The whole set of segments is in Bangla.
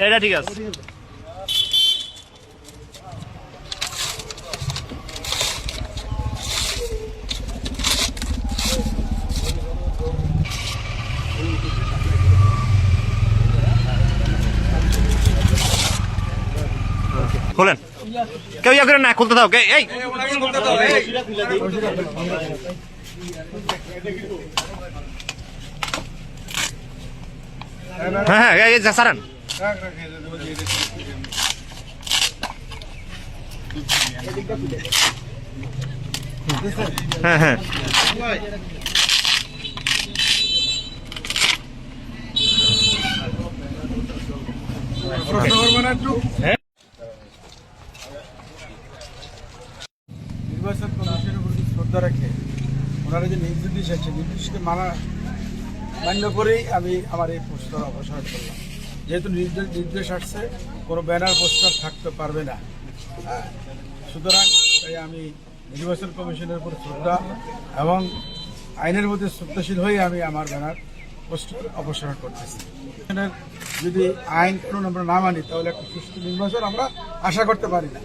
এটা ঠিক আছে। খোলেন, কেউ ইয়া করেন না, খুলতে দাও। এই হ্যাঁ হ্যাঁ এই সারান। হ্যাঁ হ্যাঁ নির্বাচন কমিশনের প্রতি শ্রদ্ধা রেখে ওনারা যে নির্দেশ আছে নির্দেশকে মান্য করেই আমি আমার এই পোস্টার অপসারণ করলাম। যেহেতু নির্দেশ আসছে কোনো ব্যানার পোস্টার থাকতে পারবে না, সুতরাং তাই আমি নির্বাচন কমিশনের উপর শ্রদ্ধা এবং আইনের মধ্যে শ্রদ্ধাশীল হয়ে আমি আমার ব্যানার পোস্টার অপসারণ করতেছি। যদি আইন কানুন আমরা না মানি তাহলে একটা সুষ্ঠু নির্বাচন আমরা আশা করতে পারি না।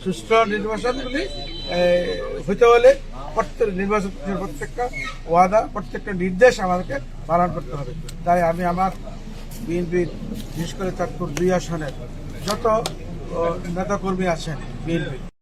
সুষ্ঠু নির্বাচনগুলি হইতে হলে নির্বাচনের প্রত্যেকটা ওয়াদা, প্রত্যেকটা নির্দেশ আমাদেরকে পালন করতে হবে। তাই আমি আমার বিএনপির বিশেষ করে চাঁদপুর 2 আসনের যত নেতাকর্মী আছেন বিএনপি